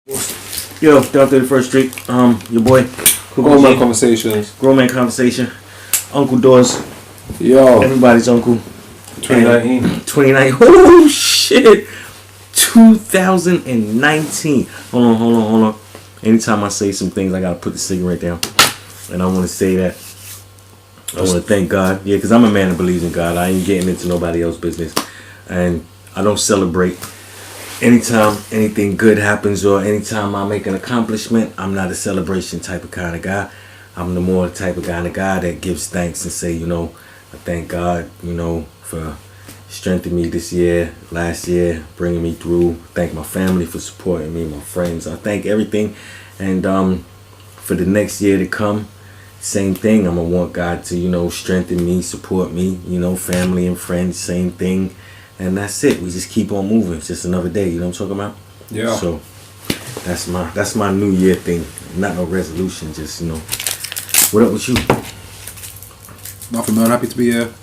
Yo, down 31st Street. Your boy. Grown Man Conversations. Grown Man Conversation. Uncle Doors. Yo. Everybody's uncle. 2019. 2019. Oh shit. 2019. Hold on. Anytime I say some things, I gotta put the cigarette down. And I want to say that I want to thank God. Yeah, because I'm a man that believes in God. I ain't getting into nobody else's business. And I don't celebrate. Anytime anything good happens or anytime I make an accomplishment, I'm not a celebration type of kind of guy. I'm the more type of guy that gives thanks and say, I thank God, for strengthening me this year, last year, bringing me through. Thank my family for supporting me, my friends. I thank everything. And for the next year to come, same thing. I'm going to want God to, strengthen me, support me, family and friends, same thing. And that's it. We just keep on moving. It's just another day. You know what I'm talking about? Yeah. So that's my New Year thing. Not no resolution. Just What up with you? Nothing, man. Happy to be here.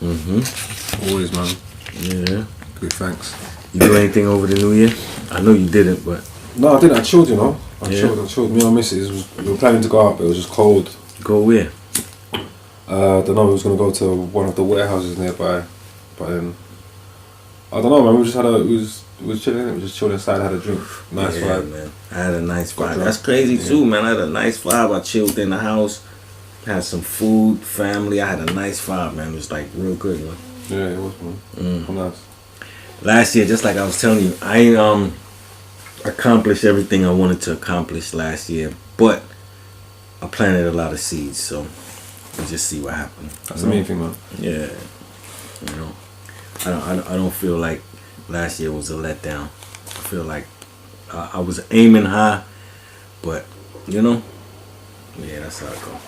Always, man. Yeah. Good. Thanks. You do anything over the New Year? I know you didn't, but no, I didn't. I chilled. I chilled. Me and my missus we were planning to go out, but it was just cold. Go where? Don't know. We was gonna go to one of the warehouses nearby, but then. I don't know, man. We was chilling. We just chilled inside, had a drink. Nice vibe, man. I had a nice vibe. That's crazy too, man. I had a nice vibe. I chilled in the house, had some food, family. I had a nice vibe, man. It was like real good, man. Yeah, it was, man. Nice. Last year, just like I was telling you, I accomplished everything I wanted to accomplish last year, but I planted a lot of seeds, so we'll just see what happened. That's the main thing, man. Yeah, I don't feel like last year was a letdown. I feel like I was aiming high, but yeah, that's how it goes.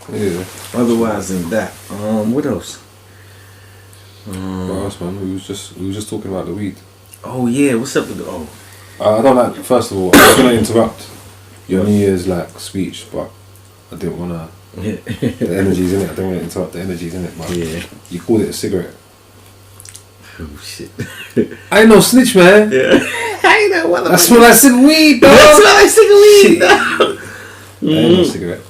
Yeah. Otherwise than that, what else? What else, man? We was just talking about the weed. Oh yeah, what's up with the I don't like. First of all, I was gonna interrupt your New Year's speech, but I didn't wanna. The energy's in it. I don't want to interrupt the energy's in it, man. Yeah. You called it a cigarette. Oh shit. I ain't no snitch, man. Yeah. I ain't no one. That's what I said, weed, dog. That's what I said, weed, dog. I ain't no cigarette.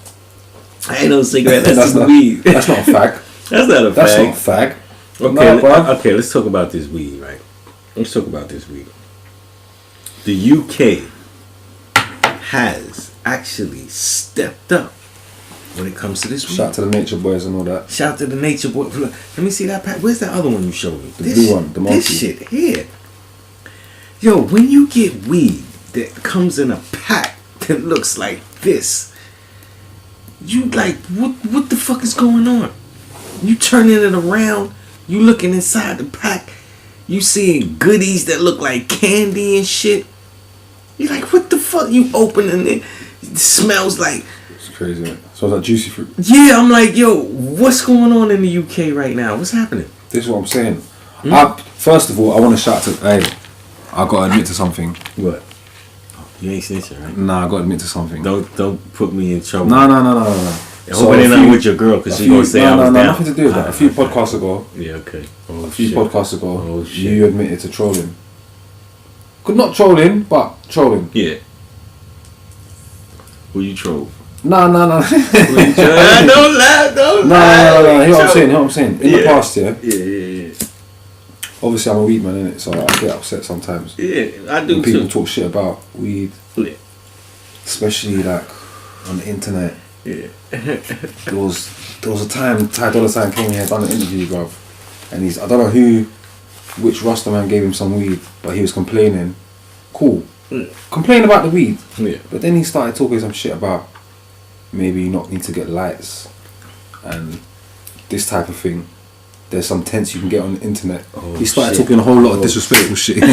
I ain't no cigarette. That's not weed. That's not a fag. That's not a fag. That's not a fag. Okay, let's talk about this weed, right? Let's talk about this weed. The UK has actually stepped up when it comes to this weed. Shout out to the Nature Boys and all that. Shout out to the Nature Boys. Let me see that pack. Where's that other one you showed me? The blue one, the monkey. This shit here. Yo, when you get weed that comes in a pack that looks like this, you like, what the fuck is going on? You turning it around, you looking inside the pack, you seeing goodies that look like candy and shit. You're like, what the fuck? You opening it, it smells like... It's crazy, man. Smells like juicy fruit. Yeah, I'm like, yo, what's going on in the UK right now? What's happening? This is what I'm saying. First of all, I want to shout to... Hey, I got to admit to something. What? You ain't snitching, right? Nah, I got to admit to something. Don't put me in trouble. No. I hope it ain't nothing with your girl, because she's going to say I was down. No, nothing to do with that. A few podcasts ago. Yeah, okay. Podcasts ago, you admitted to trolling. Not trolling, but trolling. Yeah. Who you troll? No. Don't laugh. No. Hear what I'm saying. In the past, yeah. Yeah. Obviously, I'm a weed man, innit? So I get upset sometimes. Yeah, I do when people too. talk shit about weed. Yeah. Especially like on the internet. Yeah. There was a time Ty Dolla $ign came here, done an interview, bruv, and I don't know which Rasta man gave him some weed, but he was complaining. Cool. Complaining about the weed. Yeah. But then he started talking some shit about maybe you not need to get lights and this type of thing. There's some tents you can get on the internet. He started talking a whole lot of disrespectful shit. And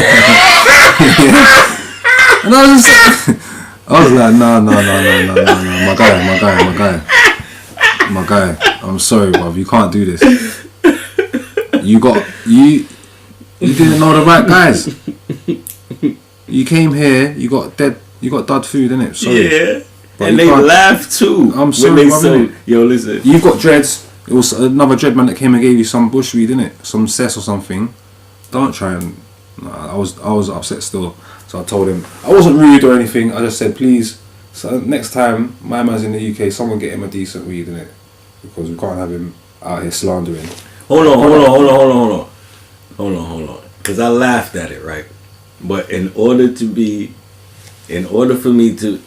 I was like, no, my guy. I'm sorry, bruv. You can't do this. You didn't know the right guys. You came here. You got dud food, innit? Sorry. Yeah. But and they laugh too. I'm sorry, bruv. Yo, listen. You've got dreads. It was another dread man that came and gave you some bush weed, innit? Some cess or something. Don't try and Nah, I was upset still. So I told him I wasn't rude or anything. I just said, please. So next time my man's in the UK, someone get him a decent weed in it, because we can't have him out here slandering. Hold on. Because I laughed at it, right? But in order for me to,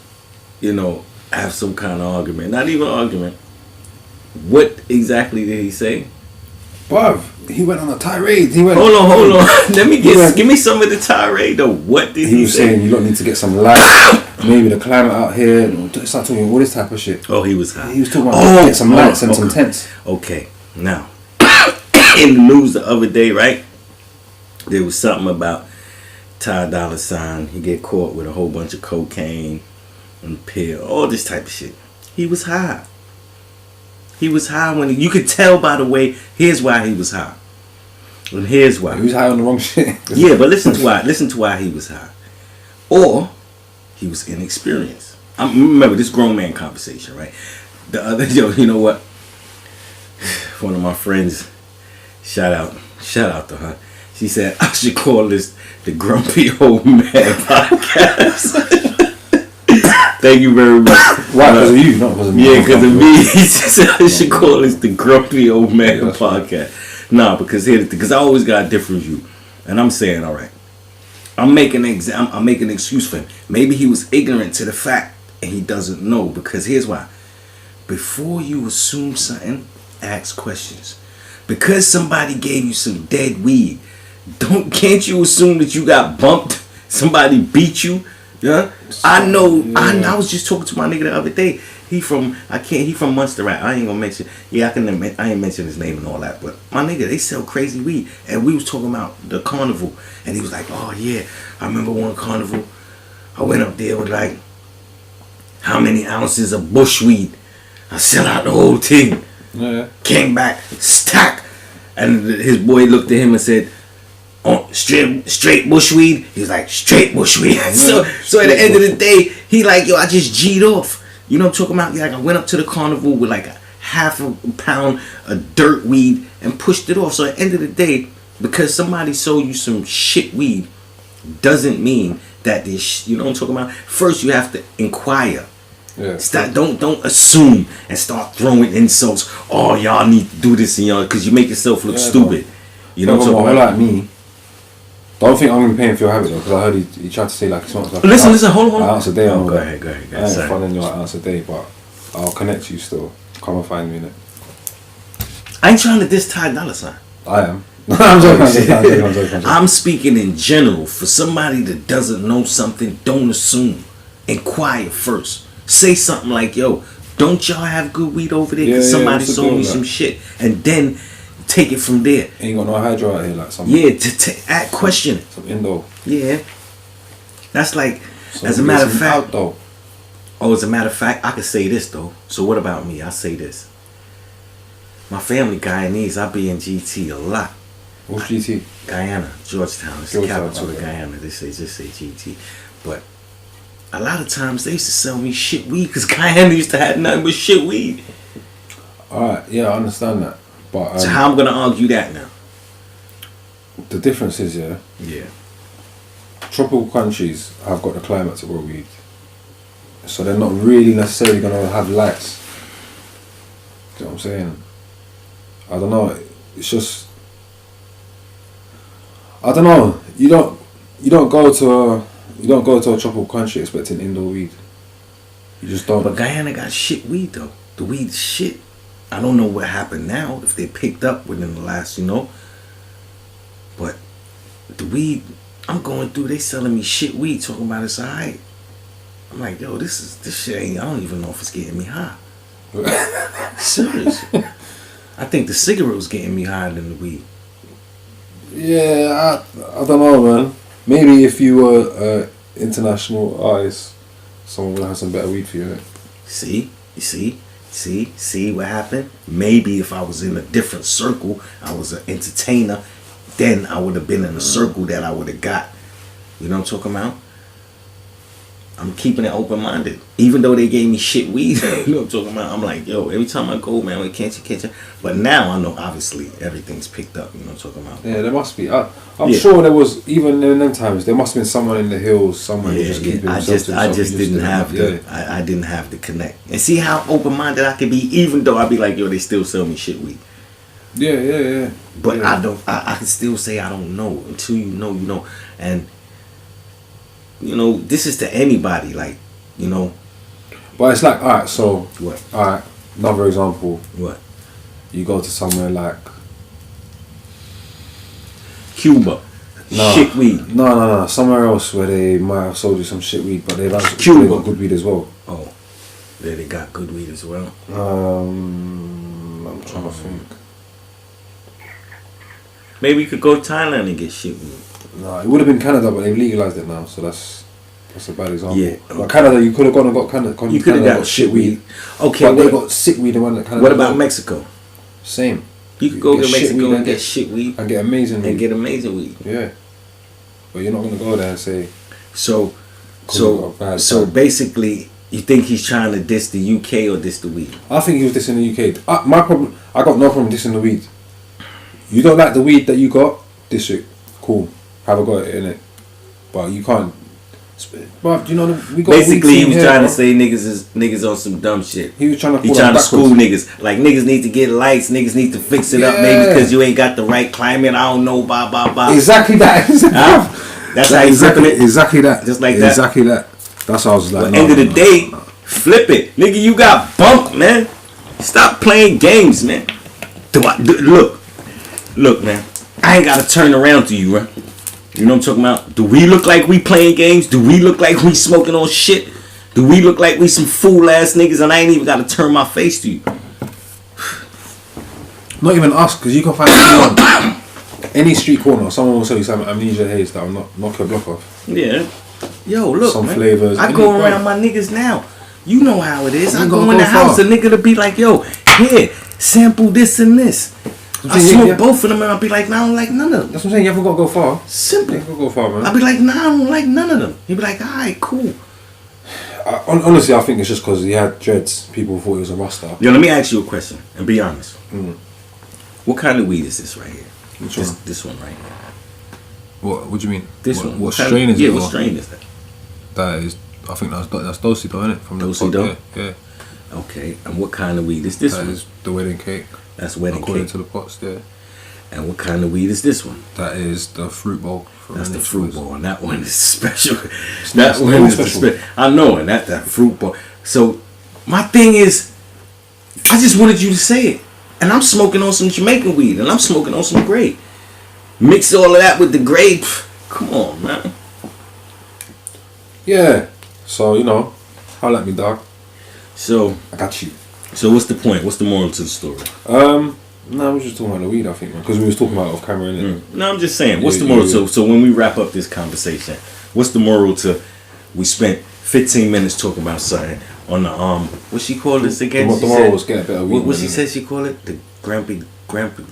have some kind of argument, not even argument, what exactly did he say? Bruv, he went on a tirade. Hold on. Give me some of the tirade though. What did he say? He was saying you don't need to get some light. Maybe the climate out here. Start talking all this type of shit. Oh, he was high. He was talking about get some lights and some tents. Okay, now in the news the other day, right? There was something about Ty Dolla $ign. He get caught with a whole bunch of cocaine and pill, all this type of shit. He was high. He was high when you could tell by the way. Here's why he was high. And here's why. He was high on the wrong shit. Yeah, but listen to why. Listen to why he was high. Or he was inexperienced. Remember this grown man conversation, right? The other, you know what? One of my friends, shout out to her. She said I should call this the Grumpy Old Man Podcast. Thank you very much. Why? Because of you, not because of me. Yeah, because of me. She said I should call this the Grumpy Old Man Podcast. Nah, because I always got a different view, and I'm saying, all right, I'm making an excuse for him. Maybe he was ignorant to the fact, and he doesn't know. Because here's why: before you assume something, ask questions. Because somebody gave you some dead weed, can't you assume that you got bumped? Somebody beat you. Yeah, I know. Yeah. I was just talking to my nigga the other day. He from Munster, right? I ain't gonna mention. Yeah, I ain't mention his name and all that. But my nigga, they sell crazy weed, and we was talking about the carnival, and he was like, "Oh yeah, I remember one carnival. I went up there with like how many ounces of bush weed? I sell out the whole thing. Yeah. Came back stack, and his boy looked at him and said." Oh, straight bushweed. He was like straight bushweed. so at the end of the day, he like, yo, I just G'd off. You know what I'm talking about? Like I went up to the carnival with like a half a pound of dirt weed and pushed it off. So at the end of the day, because somebody sold you some shit weed, doesn't mean that this. You know what I'm talking about? First, you have to inquire. Yeah. Don't assume and start throwing insults. Oh, y'all need to do this and y'all, because you make yourself look stupid. You know what I'm talking about? Like me. Don't think I'm going to be paying for your habit though, because I heard he tried to say like it's not like listen, hold on. An ounce a day. Go ahead. I ain't funding you an ounce a day, but I'll connect you still. Come and find me in it. I ain't trying to diss Ty Dolla $ign. I am. I'm joking. I'm speaking in general. For somebody that doesn't know something, don't assume. Inquire first. Say something like, yo, don't y'all have good weed over there? Because somebody sold me some shit. And then take it from there. Ain't got no hydro out here like something. Yeah, to add question. Some Indo. Yeah. That's like, as a matter of fact. Though. Oh, as a matter of fact, I could say this though. So what about me? I say this. My family Guyanese, I be in GT a lot. What's GT? Guyana, Georgetown. It's the capital of Guyana. They just say GT. But a lot of times they used to sell me shit weed because Guyana used to have nothing but shit weed. Alright, yeah, I understand that. But so how I'm gonna argue that now? The difference is, tropical countries have got the climate to grow weed, so they're not really necessarily gonna have lights. Do you know what I'm saying? I don't know. It's just, I don't know. You don't go to a tropical country expecting indoor weed. You just don't. But Guyana got shit weed though. The weed shit. I don't know what happened now, if they picked up within the last, But the weed I'm going through, they selling me shit weed, talking about it's alright. I'm like, yo, this shit ain't, I don't even know if it's getting me high. Serious. I think the cigarette was getting me higher than the weed. Yeah, I don't know, man. Maybe if you were international artist, someone would have some better weed for you. Right? See what happened? Maybe if I was in a different circle, I was an entertainer, then I would have been in a circle that I would have got. You know what I'm talking about? I'm keeping it open minded. Even though they gave me shit weed, you know what I'm talking about? I'm like, yo, every time I go, man, we can't you. But now I know, obviously, everything's picked up. You know what I'm talking about? Yeah, there must be. I'm sure there was, even in them times, there must have been someone in the hills somewhere who just keeping himself to himself. I just didn't have I didn't have the connect. And see how open minded I could be, even though I'd be like, yo, they still sell me shit weed. Yeah. But I can still say I don't know until you know, you know. And you know, this is to anybody, like, you know. But it's like, alright, so what? Alright, another example. What? You go to somewhere like Cuba. Shit weed. No. Somewhere else where they might have sold you some shit weed, but they got good weed as well. Oh. Yeah, they got good weed as well. I'm trying to think. Maybe you could go to Thailand and get shit weed. No, it would have been Canada, but they've legalized it now, so that's a bad example. Yeah. But Canada, you could have gone and got Canada. You could have got shit weed. Okay, but they got sick weed in Canada. What about Mexico? Same. You could go to Mexico and get shit weed. And get amazing weed. And get amazing weed. Yeah. But you're not going to go there and say... So basically, you think he's trying to diss the UK or diss the weed? I think he was dissing the UK. My problem... I got no problem dissing the weed. You don't like the weed that you got? Diss it. Cool. Have a go at it, innit? But you can't... But you know, we got basically he was trying to say niggas on some dumb shit. He was trying to school niggas. Like, niggas need to get lights, niggas need to fix it up maybe because you ain't got the right climate. I don't know, blah. Exactly that. That's how he's flipping it. Exactly that. Just like that. Exactly that. That's how I was like. At the end of the day, flip it. Nigga, you got bumped, man. Stop playing games, man. Look, man. I ain't got to turn around to you, right? You know what I'm talking about? Do we look like we playing games? Do we look like we smoking on shit? Do we look like we some fool ass niggas and I ain't even got to turn my face to you? Not even us, because you can find anyone, any street corner, someone will sell you some amnesia haze that will knock your block off. Yeah. Yo, look, some man. flavors. I go around my niggas now. You know how it is. I go in the house, a nigga to be like, yo, here, sample this and this. I smoke both of them and I'll be like, nah, I don't like none of them. That's what I'm saying, you haven't got to go far. Simple. You haven't got to go far, man. I'll be like, nah, I don't like none of them. He'll be like, alright, cool. Honestly, I think it's just because he had dreads, people thought he was a Rasta. Yo, let me ask you a question and be honest. What kind of weed is this right here? This one right here. What do you mean? This one. What strain is it? Yeah, what strain is that? That is, I think that's Dosido, isn't it? From Dosido? Yeah. Okay, and what kind of weed is this one? That is the wedding cake. That's wedding according cake. to the pots, yeah. And what kind of weed is this one? That is the fruit bowl. That's the fruit bowl, and that one is special. That one is special. I know, and that fruit bowl. So, my thing is, I just wanted you to say it. And I'm smoking on some Jamaican weed, and I'm smoking on some grape. Mix all of that with the grape. Come on, man. Yeah. So, you know, holla at me, dog. So, I got you. So, what's the point? What's the moral to the story? No, we're just talking about the weed, I think, man. Because we was talking about it off camera, innit? No, I'm just saying. What's the moral? So when we wrap up this conversation, what's the moral to? We spent 15 minutes talking about something on the what she called this again? The moral was get a better weed. What she said she called it? The grumpy old Yeah, the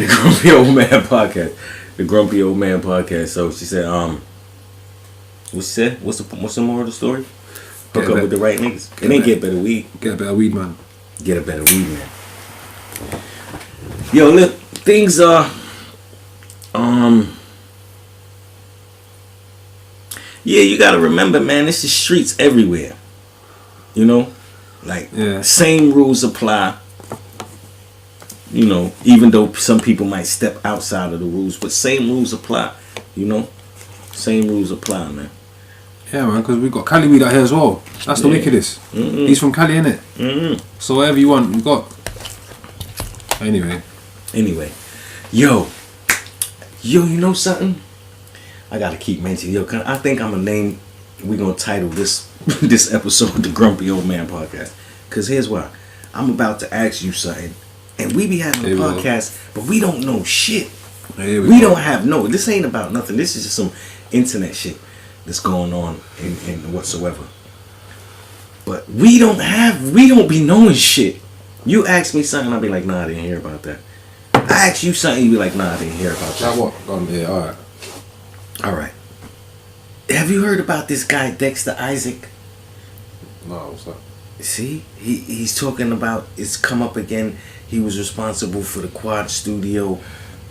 grumpy old man podcast. The grumpy old man podcast. So she said, what she said? What's the moral of the story? Hook up with the right niggas. And then get better weed. Get a better weed, man. Get a better weed, man. Yo, look, things are, yeah, you gotta remember, man, this is streets everywhere. You know? Like, same rules apply. You know, even though some people might step outside of the rules, but same rules apply. You know? Same rules apply, man. Yeah, man, because we got Cali weed out here as well. That's the wickedest. He's from Cali, innit? So whatever you want, you got. Anyway. Yo, you know something? I gotta keep mentioning. Yo, I think I'm gonna name. We're gonna title this episode the Grumpy Old Man Podcast. Cause here's why. I'm about to ask you something, and we be having a podcast, but we don't know shit. We don't have this ain't about nothing. This is just some internet shit that's going on in whatsoever. But we don't be knowing shit. You ask me something, I'll be like, nah, I didn't hear about that. I ask you something, you be like, nah, I didn't hear about that. What? Yeah, alright. Alright. Have you heard about this guy Dexter Isaac? No, what's that? See, he's talking about it's come up again. He was responsible for the Quad Studio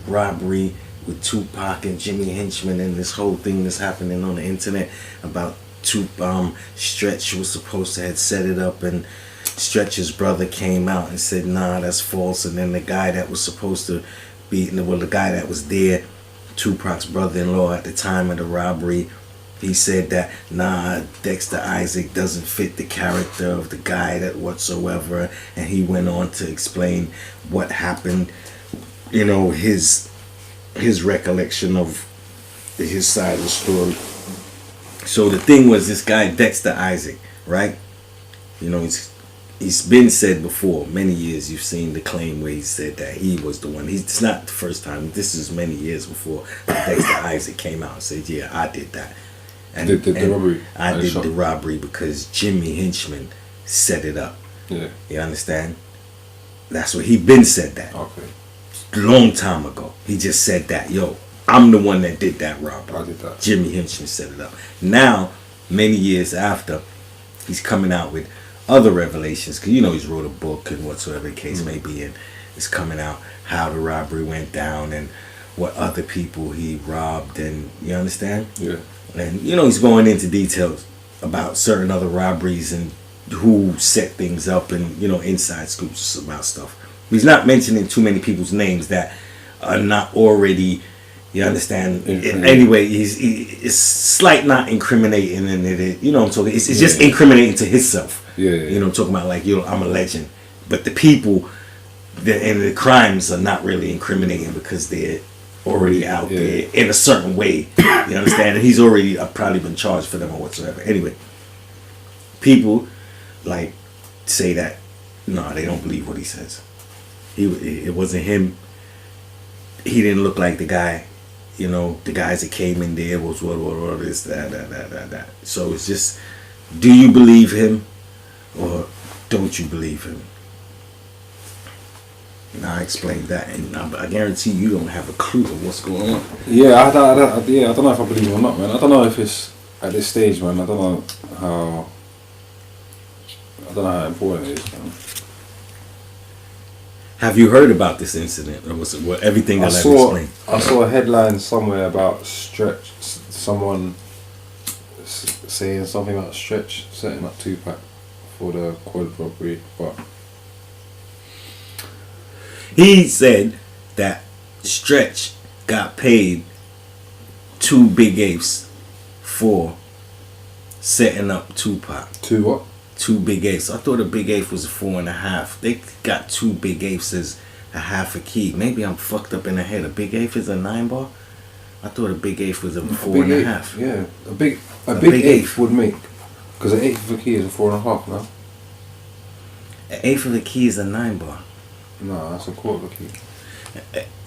robbery with Tupac and Jimmy Henchman and this whole thing that's happening on the internet about Stretch was supposed to have set it up, and Stretch's brother came out and said, nah, that's false. And then the guy that was supposed to be, well, the guy that was there, Tupac's brother-in-law at the time of the robbery, he said that, nah, Dexter Isaac doesn't fit the character of the guy that whatsoever. And he went on to explain what happened, you know, his recollection of his side of the story. So the thing was, this guy Dexter Isaac, right? You know, he's been said before, many years you've seen the claim where he said that he was the one. It's not the first time. This is many years before Dexter Isaac came out and said, yeah, I did that. And, the robbery. I did the robbery because Jimmy Henchman set it up. Yeah. You understand? That's what he been said that. Okay. Long time ago. He just said that, yo, I'm the one that did that robbery. I did that. Jimmy Henchman set it up. Now, many years after, he's coming out with other revelations, because you know he's wrote a book and whatsoever the case may be, and it's coming out how the robbery went down and what other people he robbed, and you understand? Yeah. And you know he's going into details about certain other robberies and who set things up, and you know inside scoops about stuff. He's not mentioning too many people's names that are not already, you understand? Anyway, it's slight not incriminating, and it, you know what I'm talking. It's just incriminating to himself. Yeah. You know what I'm talking about? Like, you know, I'm a legend, but the people, and the crimes are not really incriminating because they're already out there in a certain way. You understand? And he's already probably been charged for them or whatsoever. Anyway, people like say that no, they don't believe what he says. It wasn't him. He didn't look like the guy. You know, the guys that came in there was what this, that. So it's just, do you believe him or don't you believe him? And I explained that, and I guarantee you don't have a clue of what's going on. Yeah, I don't know if I believe it or not, man. I don't know if it's at this stage, man. I don't know how important it is, man. Have you heard about this incident, or was it everything that I've explained? I saw a headline somewhere about Stretch. Someone saying something about Stretch setting up Tupac for the quad robbery, but he said that Stretch got paid 2 big apes for setting up Tupac. 2 what? 2 big apes. I thought a big ape was a 4.5. They got 2 big apes as a half a key. Maybe I'm fucked up in the head. A big ape is a 9 bar. I thought a big ape was a 4.5. Yeah, a big eighth would make, because an eighth of a key is a 4.5. No. An eighth of a key is a 9 bar. No, that's a quarter of a key.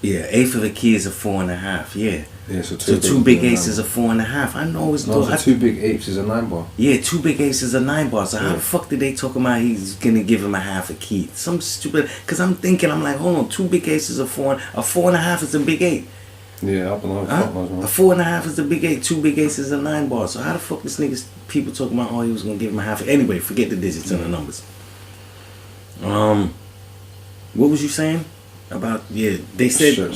Yeah, eighth of a key is a 4.5. Yeah. Yeah, so 2 big apes is a 4.5. I know it's no. So 2 big apes is a 9 bar. Yeah, 2 big apes is a 9 bar. So how the fuck did they talk about he's gonna give him a half a key? Some stupid. Cause I'm thinking, I'm like, hold on, 2 big apes is a 4. A 4.5 is a big ape. Yeah, I don't know. A 4.5 is a big ape. 2 big apes is a 9 bar. So how the fuck this niggas people talking about? Oh, he was gonna give him a half. Anyway, forget the digits and the numbers. What was you saying about? Yeah, they said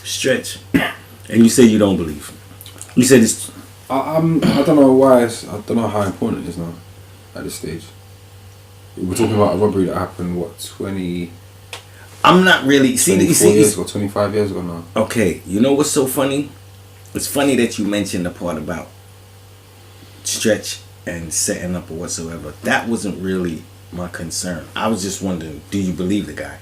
Stretch, and you said you don't believe. You said it's. I don't know why. I don't know how important it is now, at this stage. We're talking about a robbery that happened 20. I'm not really. See, 25 years ago now. Okay, you know what's so funny? It's funny that you mentioned the part about Stretch and setting up or whatsoever. That wasn't really my concern. I was just wondering, do you believe the guy?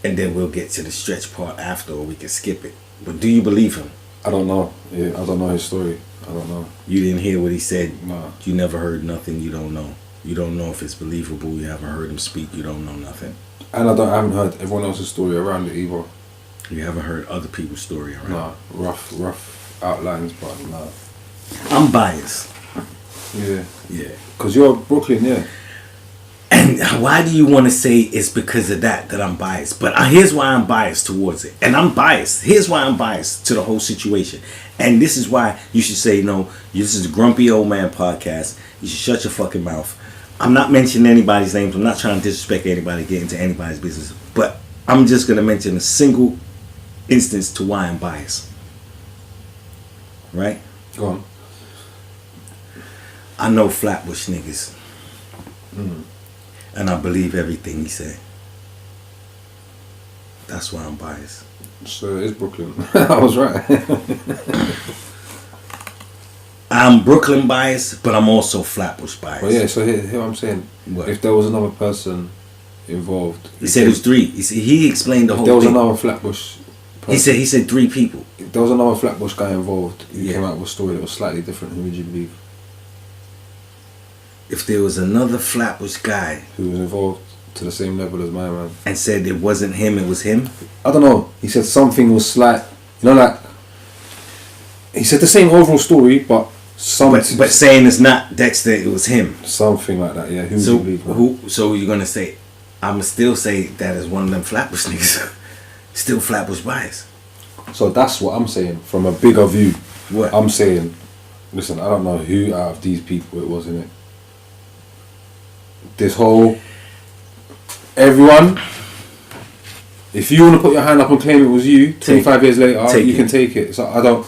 And then we'll get to the Stretch part after, or we can skip it. But do you believe him? I don't know. Yeah, I don't know his story. I don't know. You didn't hear what he said? Nah. You never heard nothing, you don't know. You don't know if it's believable, you haven't heard him speak, you don't know nothing. And I haven't heard everyone else's story around it either. You haven't heard other people's story around it? Nah, rough outlines, but nah. I'm biased. Yeah. Yeah. Because you're Brooklyn, yeah. And And why do you want to say it's because of that I'm biased? But here's why I'm biased towards it. And I'm biased. Here's why I'm biased to the whole situation. And this is why you should say, no, this is a Grumpy Old Man podcast. You should shut your fucking mouth. I'm not mentioning anybody's names. I'm not trying to disrespect anybody, get into anybody's business. But I'm just going to mention a single instance to why I'm biased. Right? Go on. I know Flatbush niggas. And I believe everything he said. That's why I'm biased. So it is Brooklyn. I was right. I'm Brooklyn biased, but I'm also Flatbush biased. Well, yeah, so here what I'm saying. What? If there was another person involved... He said it was 3. He explained the whole thing. If there was thing. another Flatbush person, He said 3 people. If there was another Flatbush guy involved who came out with a story that was slightly different, who would you believe? If there was another Flatbush guy who was involved to the same level as my man and said it wasn't him, it was him? I don't know. He said something was slight, like he said the same overall story, but but saying it's not Dexter, it was him. Something like that, yeah. Who would you believe? Man? So you're gonna say? I'ma still say that is one of them Flatbush niggas. Still Flatbush bias. So that's what I'm saying from a bigger view. What I'm saying? Listen, I don't know who out of these people it was in it. This whole everyone, if you want to put your hand up and claim it was you 25 years later, you can take it. So I don't,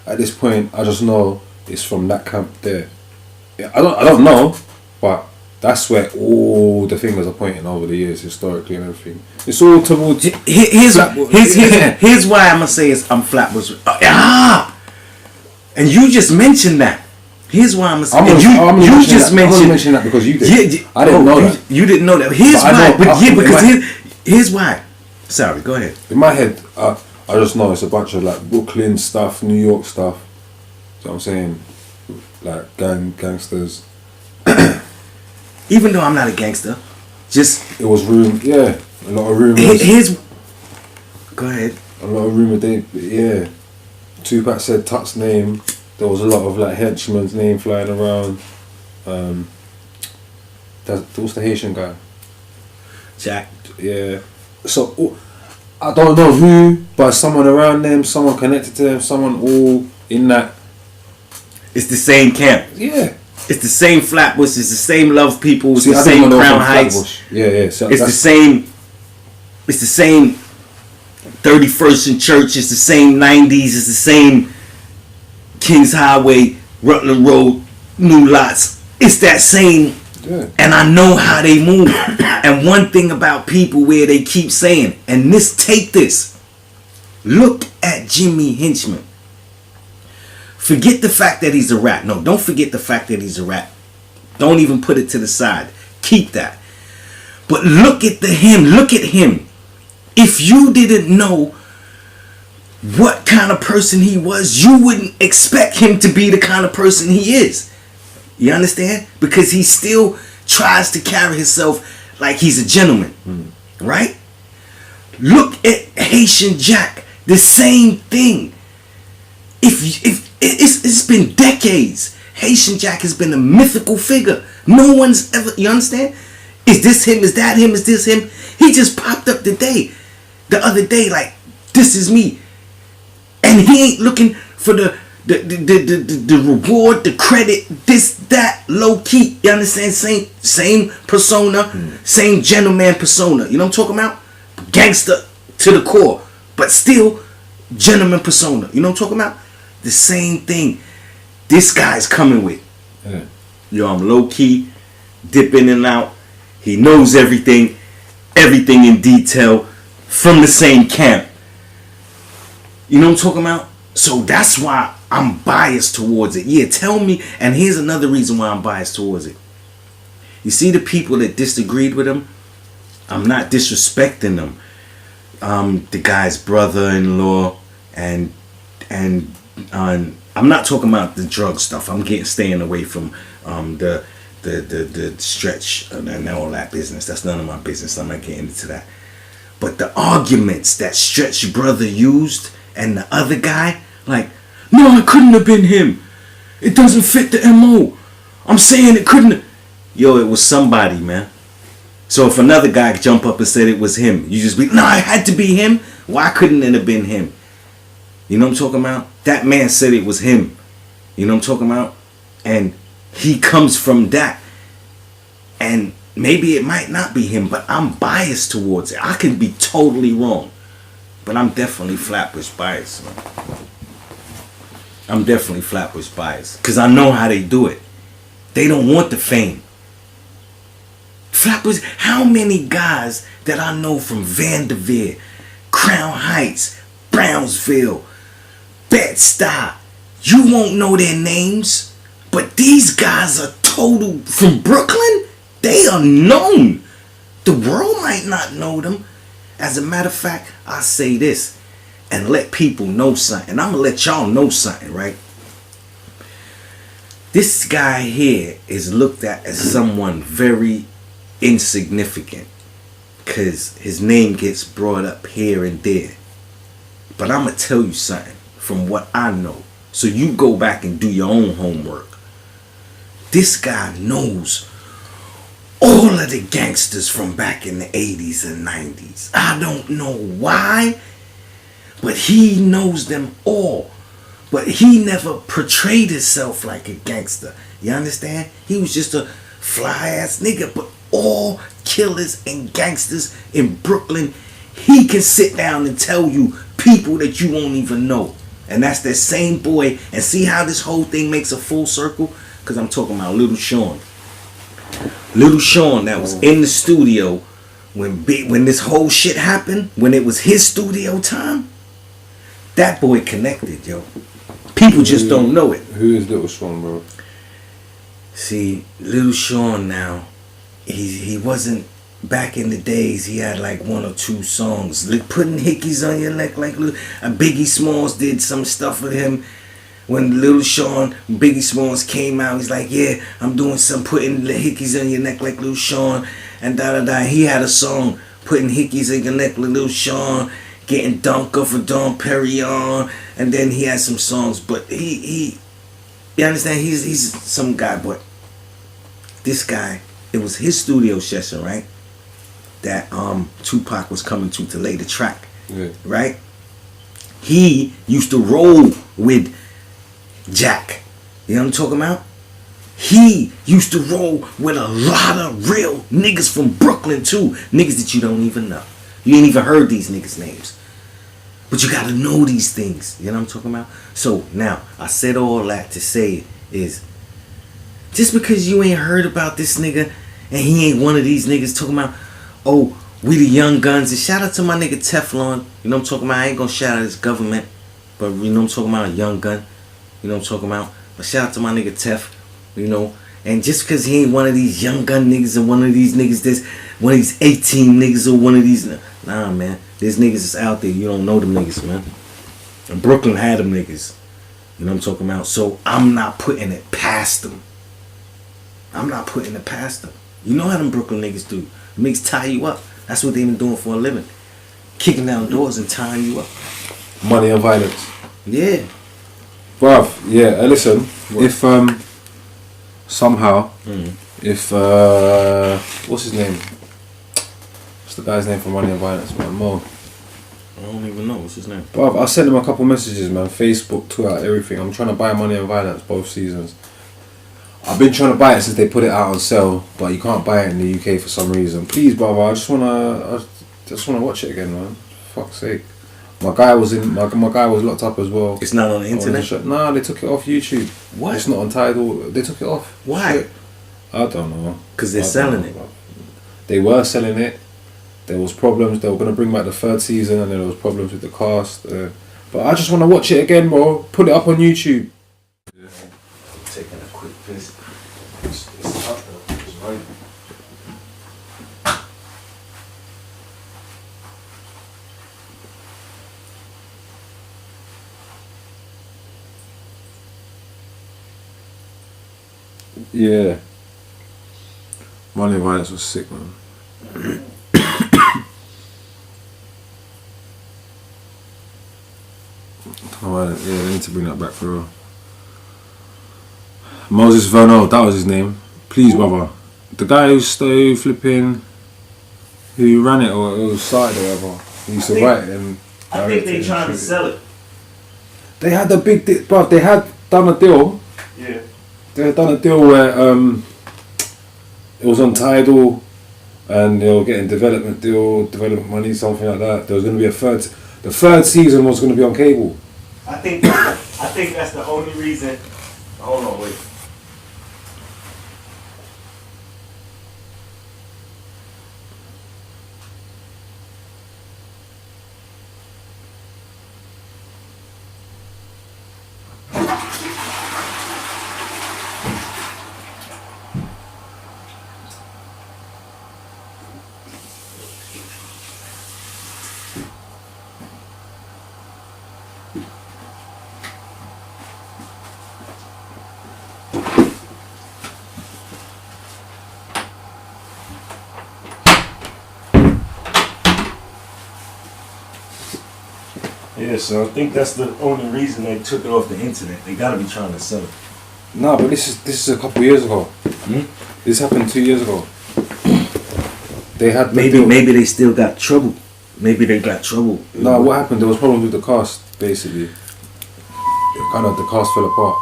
at this point, I just know it's from that camp there. I don't know, but that's where all the fingers are pointing over the years, historically and everything. It's all towards... Here's why I'm going to say I'm Flatbush. And you just mentioned that. Here's why I'm going to say you just mentioned that because you did. I didn't know that. You didn't know that. Here's why. Here's why. Sorry, go ahead. In my head, I just know it's a bunch of like Brooklyn stuff, New York stuff. You know what I'm saying? Like gangsters. Even though I'm not a gangster, just... It was a lot of rumours. Go ahead. A lot of rumours, yeah. Tupac said Tut's name. There was a lot of like henchmen's name flying around. What's the Haitian guy? Jack. Yeah. So I don't know who, but someone around them, someone connected to them, someone all in that. It's the same camp. Yeah. It's the same Flatbush. It's the same Love People. It's the same Crown Heights. Yeah. So it's the same. It's the same 31st and Church. It's the same 90s. It's the same Kings Highway, Rutland Road, New Lots. It's that same. Yeah. And I know how they move. And one thing about people where they keep saying, and take this. Look at Jimmy Henchman. Forget the fact that he's a rat. No, don't forget the fact that he's a rat. Don't even put it to the side. Keep that. But look at him. Look at him. If you didn't know what kind of person he was, you wouldn't expect him to be the kind of person he is. You understand? Because he still tries to carry himself like he's a gentleman. Right? Look at Haitian Jack. The same thing. If it's been decades. Haitian Jack has been a mythical figure. No one's ever, you understand? Is this him? Is that him? Is this him? He just popped up the other day, like, this is me. And he ain't looking for the reward, the credit, this, that, low key. You understand? Same persona, same gentleman persona. You know what I'm talking about? Gangster to the core, but still gentleman persona. You know what I'm talking about? The same thing this guy's coming with. Yeah. Yo, I'm low key, dip in and out. He knows everything in detail, from the same camp. You know what I'm talking about? So that's why I'm biased towards it. Yeah, tell me. And here's another reason why I'm biased towards it. You see the people that disagreed with him? I'm not disrespecting them. The guy's brother-in-law and I'm not talking about the drug stuff. I'm staying away from the Stretch and all that business. That's none of my business. I'm not getting into that. But the arguments that Stretch brother used and the other guy, like, no, it couldn't have been him. It doesn't fit the MO. I'm saying it couldn't. Yo, it was somebody, man. So if another guy jump up and said it was him, you just be, no, it had to be him. Why couldn't it have been him? You know what I'm talking about? That man said it was him. You know what I'm talking about? And he comes from that. And maybe it might not be him, but I'm biased towards it. I can be totally wrong. But I'm definitely Flatbush biased, man. I'm definitely Flatbush biased. Because I know how they do it. They don't want the fame. Flatbush, how many guys that I know from Vanderveer, Crown Heights, Brownsville, Bed-Stuy, you won't know their names, but these guys are total from Brooklyn. They are known. The world might not know them. As a matter of fact, I say this and let people know something. I'm gonna let y'all know something, right? This guy here is looked at as someone very insignificant because his name gets brought up here and there. But I'm gonna tell you something from what I know. So you go back and do your own homework. This guy knows all of the gangsters from back in the 80s and 90s. I don't know why, but he knows them all. But he never portrayed himself like a gangster. You understand? He was just a fly ass nigga. But all killers and gangsters in Brooklyn, he can sit down and tell you people that you won't even know. And that's that same boy. And see how this whole thing makes a full circle? Because I'm talking about Little Shawn. Little Shawn that was in the studio when this whole shit happened, when it was his studio time. That boy connected, yo. People just don't know it. Who is Little Shawn, bro? See, Little Shawn now, he wasn't, back in the days, he had like 1 or 2 songs. Like putting hickeys on your neck like Biggie Smalls did some stuff with him. When Little Shawn, Biggie Smalls came out, he's like, yeah, I'm doing some putting the hickeys on your neck like Little Shawn, and da-da-da. He had a song, putting hickeys on your neck like Little Shawn, getting dunked off of Dom Perignon, and then he had some songs, but he you understand, he's some guy, but this guy, it was his studio session, right? That Tupac was coming to lay the track, right? He used to roll with Jack. You know what I'm talking about? He used to roll with a lot of real niggas from Brooklyn too. Niggas that you don't even know. You ain't even heard these niggas' names. But you gotta know these things. You know what I'm talking about? So now, I said all that to say is, just because you ain't heard about this nigga and he ain't one of these niggas talking about, oh, we the young guns. And shout out to my nigga Teflon. You know what I'm talking about? I ain't gonna shout out his government. But you know what I'm talking about? A young gun. You know what I'm talking about? But shout out to my nigga Tef, you know. And just because he ain't one of these young gun niggas or one of these niggas that's one of these 18 niggas or one of these... Nah, man. There's niggas that's out there. You don't know them niggas, man. And Brooklyn had them niggas. You know what I'm talking about? So I'm not putting it past them. I'm not putting it past them. You know how them Brooklyn niggas do. Niggas tie you up. That's what they been doing for a living. Kicking down doors and tying you up. Money and violence. Yeah. Bruv, yeah, listen, what? If somehow, if what's his name? What's the guy's name from Money and Violence, man? Mo. I don't even know what's his name. Bruv, I sent him a couple messages, man. Facebook, Twitter, everything. I'm trying to buy Money and Violence both seasons. I've been trying to buy it since they put it out on sale, but you can't buy it in the UK for some reason. Please, brother, I just wanna watch it again, man. For fuck's sake. My guy was locked up as well. It's not on the internet? Nah, they took it off YouTube. What? It's not on Tidal. They took it off. Why? Shit. I don't know. Because they're selling it. They were selling it. There was problems. They were going to bring back the 3rd season and there was problems with the cast. But I just want to watch it again, bro. Put it up on YouTube. Yeah. Taking a quick piss. It's hot though. It's right. Yeah. Money and Violence was sick, man. Yeah, they need to bring that back for real. Moses Verno, that was his name. Please, brother. The guy who flipping who ran it or it was started or whatever. He used to write it and I think they trying to sell it. They had the big bruv, they had done a deal. Yeah. They had done a deal where it was on Tidal and they were getting development money, something like that. There was going to be the third season was going to be on cable. I think that's the only reason. Hold on, wait. Yeah, so I think that's the only reason they took it off the internet. They gotta be trying to sell it. No, but this is a couple of years ago. This happened 2 years ago. They had maybe they still got trouble. Maybe they got trouble. No, what happened? There was problems with the cast, basically. Kind of the cast fell apart.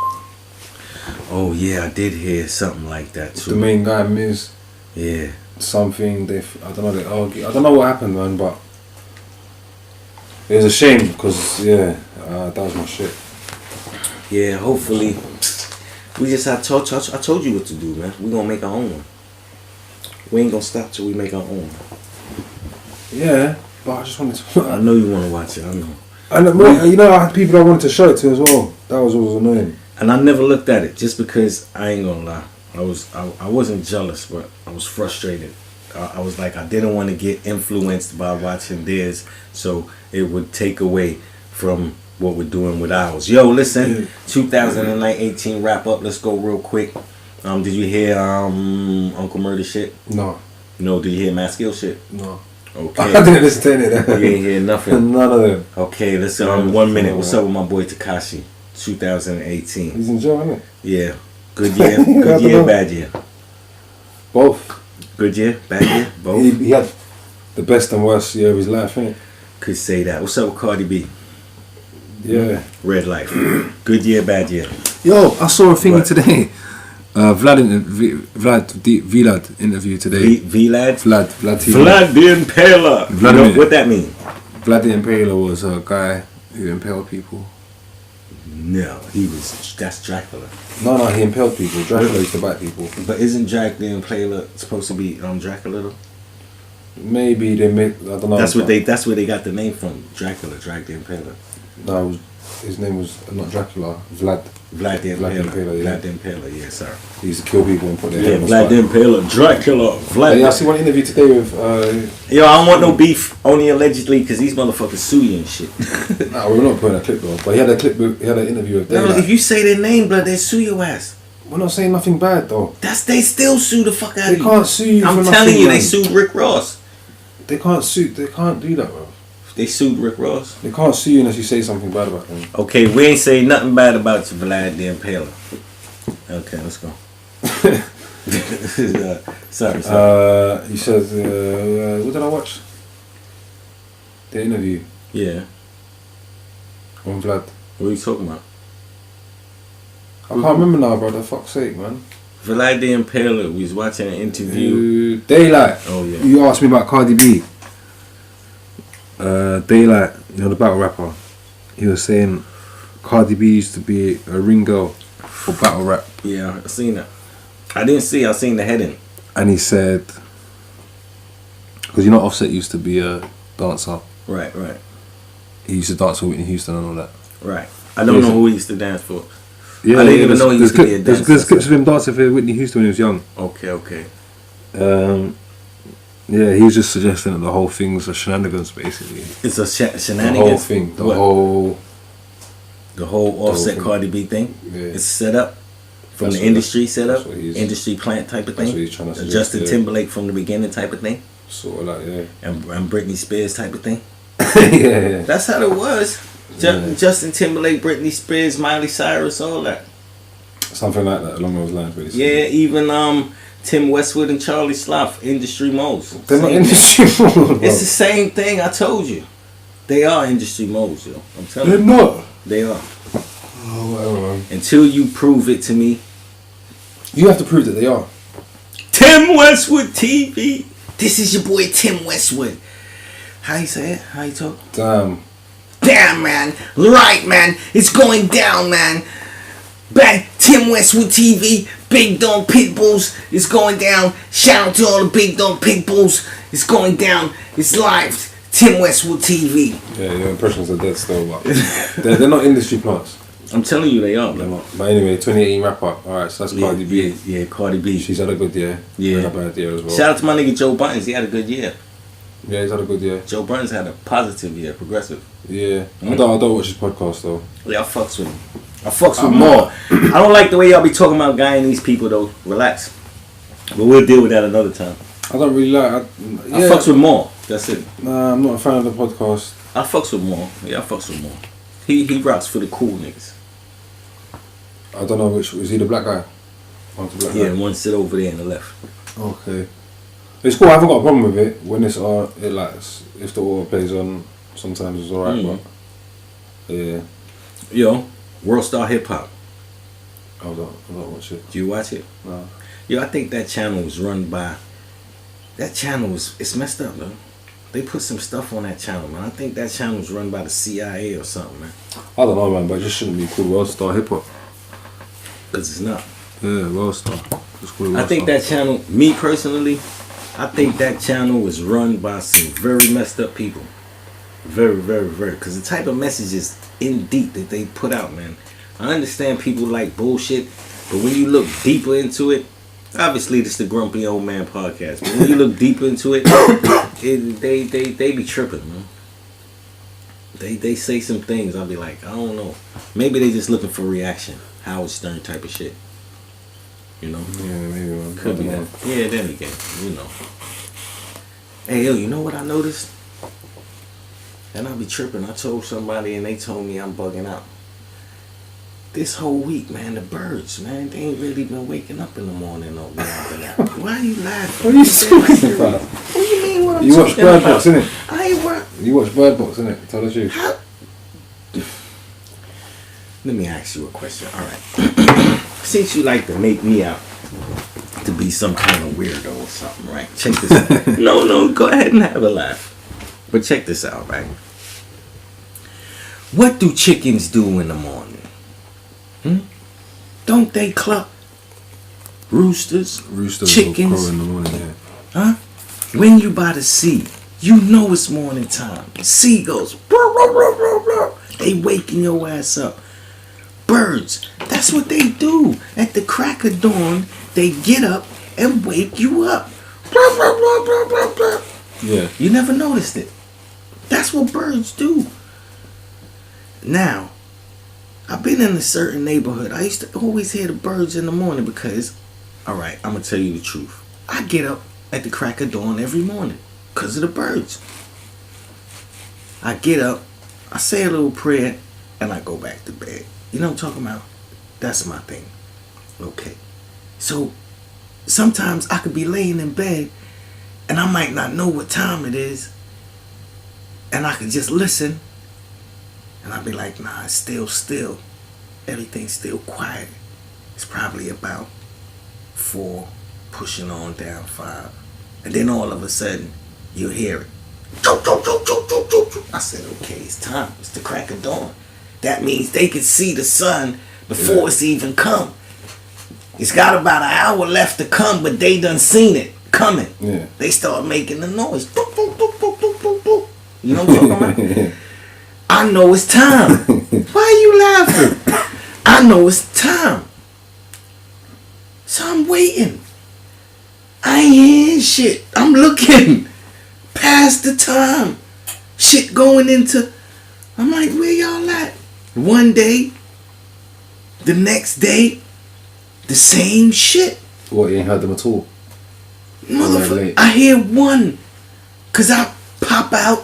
Oh yeah, I did hear something like that too. The main guy, Miz. Yeah. Something I don't know. They argue. I don't know what happened, man, but it was a shame because that was my shit. Yeah, hopefully I told you what to do, man. We gonna make our own one. We ain't gonna stop till we make our own. Yeah, but I just wanted to. I know you wanna watch it. I know. And I had people I wanted to show it to as well. That was what was annoying. And I never looked at it just because I ain't gonna lie. I wasn't jealous, but I was frustrated. I was like, I didn't want to get influenced by watching theirs, so it would take away from what we're doing with ours. Yo, listen, 2018 wrap up. Let's go real quick. Did you hear Uncle Murder shit? No. No, did you hear Matt Skill shit? No. Okay. I didn't listen to any of that. You ain't hear nothing. None of them. Okay, let's 1 minute. What's up with my boy Tekashi? 2018. He's in jail, isn't it? Yeah. Good year. Good year, bad year. Both. Good year, bad year, both. He had the best and worst year of his life, innit? Could say that. What's up with Cardi B? Yeah. Red life. Good year, bad year. Yo, I saw a thing today. Vlad interview today. Vlad the Impaler. You know what that mean? Vlad the Impaler was a guy who impaled people. No, that's Dracula. No, he impaled people. Dracula used to bite people. But isn't Jack the Impaler supposed to be Dracula though? Maybe they made. I don't know. That's where they got the name from. Dracula, Jack the Impaler. No, his name was not Dracula. Vlad the Impaler. Yeah. Vlad the Impaler. Yeah, sir. He used to kill people and put their head on Vlad the Impaler. Dracula. Vlad. Yeah, I see one interview today with. Yo, I don't want no beef. Only allegedly, because these motherfuckers sue you and shit. Nah, we're not putting a clip though. But he had a clip. He had an interview with. No, if you say their name, blood, they sue your ass. We're not saying nothing bad though. They still sue the fuck out of you. They can't sue you. I'm telling you, they sued Rick Ross. They can't sue. They can't do that, bro. They sued Rick Ross. They can't sue you unless you say something bad about them. Okay, we ain't saying nothing bad about you, Vlad the Impaler. Okay, let's go. Sorry. He says, what did I watch? The interview. Yeah. On Vlad. What are you talking about? I can't remember now, bro. For fuck's sake, man. Vlad the Impaler. We was watching an interview. Daylight. Oh yeah. You asked me about Cardi B. Daylight, the battle rapper. He was saying Cardi B used to be a ring girl for battle rap. Yeah, I seen that. I didn't see. I seen the heading. And he said, because Offset used to be a dancer. Right. He used to dance with Whitney Houston and all that. Right. I don't know who he used to dance for. Yeah, I didn't even know he used to be a dancer. There's clips of him dancing for Whitney Houston when he was young. Okay. Yeah, he was just suggesting that the whole thing's a shenanigans, basically. It's a shenanigans. The whole thing, the whole Offset Cardi B thing. Yeah. It's set up from the industry set up, industry plant type of thing. That's what he's trying to suggest, Justin Timberlake from the beginning type of thing. Sort of like, yeah. And Britney Spears type of thing. yeah. That's how it was. Justin Timberlake, Britney Spears, Miley Cyrus, all that. Something like that along those lines, basically. Yeah, even Tim Westwood and Charlie Sloth, industry moles. They're not industry moles, bro. It's the same thing. I told you. They are industry moles, yo. I'm telling you. They're not. They are. Oh, whatever, man. Until you prove it to me. You have to prove that they are. Tim Westwood TV. This is your boy Tim Westwood. How you say it? How you talk? Damn. Damn, man. Right, man. It's going down, man. Back Tim Westwood TV. Big Dog Pitbulls. It's going down. Shout out to all the Big Dog Pitbulls. It's going down. It's live. Tim Westwood TV. Yeah, your impressions are dead still, but they're not industry plants. I'm telling you, they are, They're man. not. But anyway, 2018 rapper. Alright, so that's Cardi B. Yeah, Cardi B. She's had a good year. Yeah. Had a bad year as well. Shout out to my nigga Joe Buttons. He had a good year. Yeah, he's had a good year. Joe Buttons had a positive year, progressive. Yeah. I don't watch his podcast though. Yeah, I fucks with him. I fucks with more. I don't like the way y'all be talking about Guyanese people though. Relax. But we'll deal with that another time. I don't really like. I fucks with more. That's it. Nah, I'm not a fan of the podcast. I fucks with more. Yeah, I fucks with more. He rocks for the cool niggas. I don't know which. Is he the black guy? One's the black Yeah, guy. one sit over there on the left. Okay. It's cool. I haven't got a problem with it when it's it like if the auto plays on. Sometimes it's alright, but yeah. Yo, World Star Hip Hop. I don't watch it. Do you watch it? No. Yo, I think that channel was run by. That channel it's messed up, man. They put some stuff on that channel, man. I think that channel was run by the CIA or something, man. I don't know, man, but it just shouldn't be called World Star Hip Hop. Cause it's not. Yeah, World Star. Just call it World I think Star. that channel, me personally, I think that channel was run by some very messed up people. Very, very, very. Because the type of messages in deep that they put out, man. I understand people like bullshit, but when you look deeper into it, obviously this is the Grumpy Old Man podcast, but when you look deeper into it, they be tripping, man. They say some things, I'll be like, I don't know. Maybe they just looking for reaction. Howard Stern type of shit. You know? Yeah, maybe, man. Could be that. Yeah, then again, you know. Hey, yo, you know what I noticed? And I be tripping. I told somebody and they told me I'm bugging out. This whole week, man, the birds, man, they ain't really been waking up in the morning or been out. Why are you laughing? What are you talking about? What do you mean what I'm You watch talking Bird about? Box, innit? I ain't work. You watch Bird Box, innit? Tell the truth. How? Let me ask you a question. All right. Since you like to make me out to be some kind of weirdo or something, right? Check this out. No, go ahead and have a laugh. But check this out, right? What do chickens do in the morning? Don't they cluck? Roosters, chickens, will crow in the morning, yeah. huh? When you by the sea, you know it's morning time. Seagulls, blah, blah, blah, blah, blah. They waking your ass up. Birds, that's what they do. At the crack of dawn, they get up and wake you up. Blah, blah, blah, blah, blah, blah. Yeah. You never noticed it. That's what birds do. Now, I've been in a certain neighborhood. I used to always hear the birds in the morning because, alright, I'm going to tell you the truth. I get up at the crack of dawn every morning because of the birds. I get up, I say a little prayer, and I go back to bed. You know what I'm talking about? That's my thing. Okay. So, sometimes I could be laying in bed and I might not know what time it is. And I could just listen. And I'd be like, nah, it's still. Everything's still quiet. It's probably about 4, pushing on down 5. And then all of a sudden, you hear it. I said, okay, it's time. It's the crack of dawn. That means they can see the sun before it's even come. It's got about an hour left to come, but they done seen it coming. Yeah. They start making the noise. You know what I'm talking about? I know it's time. Why are you laughing? I know it's time. So I'm waiting. I ain't hearing shit. I'm looking past the time. Shit going into... I'm like, where y'all at? One day, the next day, the same shit. What, you ain't heard them at all? Motherfucker, I hear one. Cause I pop out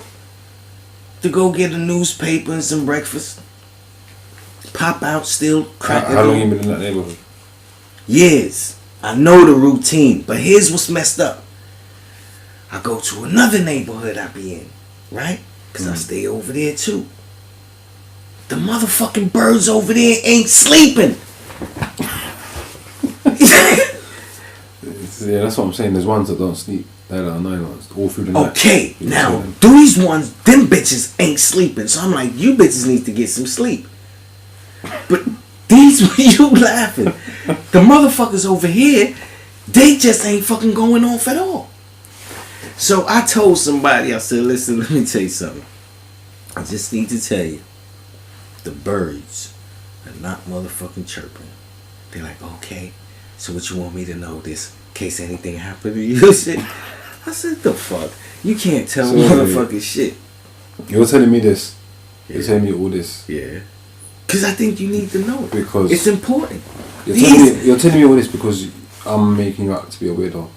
to go get a newspaper and some breakfast. Pop out still cracking. How long you been in that neighborhood? Years. I know the routine. But here's what's messed up. I go to another neighborhood I be in, right? Because I stay over there too. The motherfucking birds over there ain't sleeping. Yeah, that's what I'm saying. There's ones that don't sleep. They're the annoying ones. All through the night. Okay, now, these ones, them bitches ain't sleeping. So I'm like, you bitches need to get some sleep. But these, you laughing. The motherfuckers over here, they just ain't fucking going off at all. So I told somebody, I said, listen, let me tell you something. I just need to tell you, the birds are not motherfucking chirping. They're like, okay, so what you want me to know this in case anything happened to you? Shit. I said, the fuck? You can't tell motherfucking shit. You're telling me this. You're telling me all this. Yeah. Because I think you need to know it. Because it's important. You're telling me all this because I'm making you out to be a weirdo.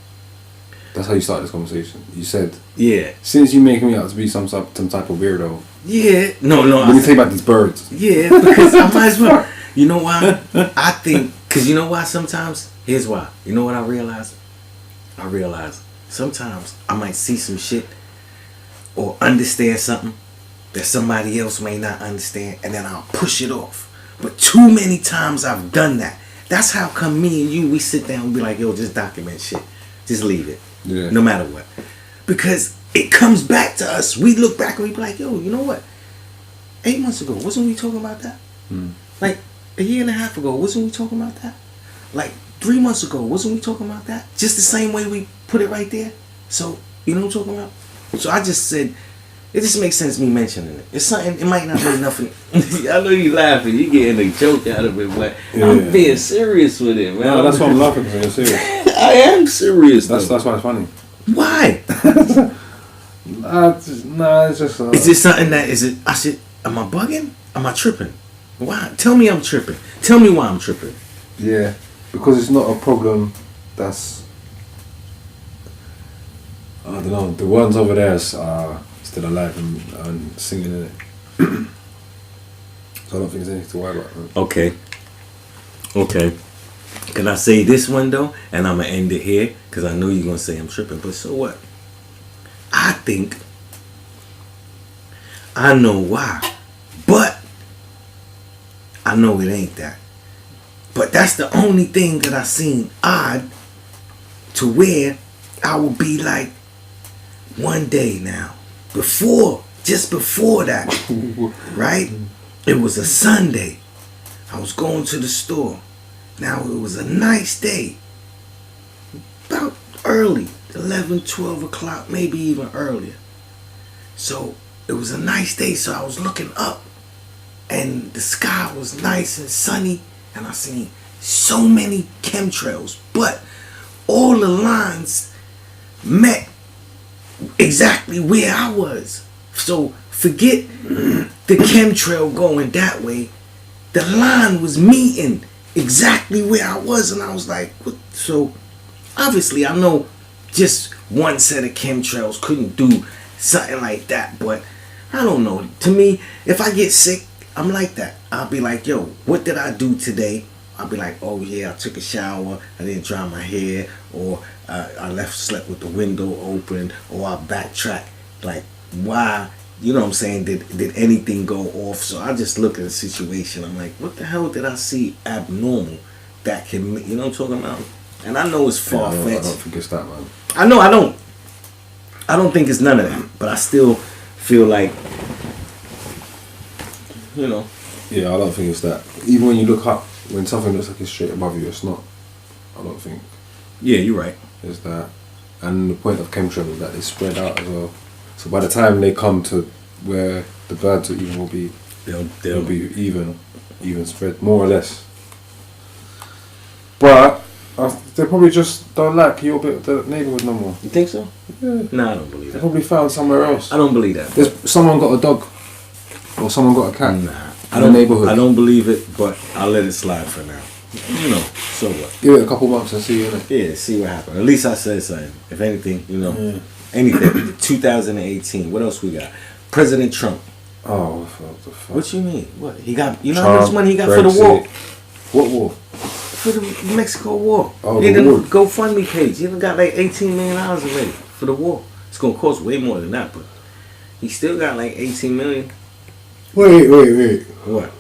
That's how you started this conversation. You said, yeah, since you make me out to be some type of weirdo. Yeah. No. Let me tell you about these birds. Yeah, because I might as well. You know why? I think, because you know why sometimes? Here's why. You know what I realize? I realize sometimes I might see some shit or understand something that somebody else may not understand, and then I'll push it off. But too many times I've done that. That's how come me and you, we sit down and be like, yo, just document shit. Just leave it. Yeah. No matter what. Because it comes back to us. We look back and we be like, yo, you know what? 8 months ago, wasn't we talking about that? Like a year and a half ago, wasn't we talking about that? Like 3 months ago, wasn't we talking about that? Just the same way we put it right there. So, you know what I'm talking about? So I just said, it just makes sense me mentioning it. It's something, it might not be nothing. I know you laughing, you getting a joke out of it, but I'm being serious with it, man. No, that's why I'm laughing, because you're serious. I am serious. That's why it's funny. Why? It's just. Is it something that I said, am I bugging? Am I tripping? Why? Tell me I'm tripping. Tell me why I'm tripping. Yeah, because it's not a problem that's. I don't know. The ones over there are still alive and singing in it. So I don't think there's anything to worry about. Man. Okay. Can I say this one though? And I'm going to end it here because I know you're going to say I'm tripping. But so what? I think I know why. But I know it ain't that. But that's the only thing that I seen odd to where I would be like, one day now, just before that, right? It was a Sunday. I was going to the store. Now it was a nice day. About early, 11, 12 o'clock, maybe even earlier. So it was a nice day, so I was looking up. And the sky was nice and sunny. And I seen so many chemtrails. But all the lines met exactly where I was. So forget the chemtrail going that way. The line was meeting exactly where I was, and I was like, what? So obviously I know just one set of chemtrails couldn't do something like that, but I don't know. To me, if I get sick, I'm like that. I'll be like, yo, what did I do today? I'll be like, oh yeah, I took a shower, I didn't dry my hair, or I slept with the window open, or I backtrack. Like, why? You know what I'm saying? Did anything go off? So I just look at the situation. I'm like, what the hell did I see abnormal that can, you know what I'm talking about? And I know it's far-fetched. I don't think it's that, man. I know, I don't think it's none of that. But I still feel like, you know. Yeah, I don't think it's that. Even when you look up, when something looks like it's straight above you, it's not. I don't think. Yeah, you're right. It's that. And the point of chemtrail is that they spread out as well. So by the time they come to where the birds will be, they'll be even spread, more or less. But they probably just don't like your bit of the neighbourhood no more. You think so? Yeah. No, I don't believe that. They probably found somewhere else. I don't believe that. There's someone got a dog, or someone got a cat. Nah, in the neighbourhood. I don't believe it, but I'll let it slide for now. You know, so what? Give it a couple months and see, innit? Yeah, see what happens. At least I said something. If anything, you know, anything. 2018. What else we got? President Trump. Oh, what the fuck? What you mean? What he got? You know Trump, how much money he got Brexit. for the war? What war? for the Mexico war. Oh, He the done war. GoFundMe page. He done got like $18 million already for the war. It's gonna cost way more than that, but he still got like 18 million. Wait. What?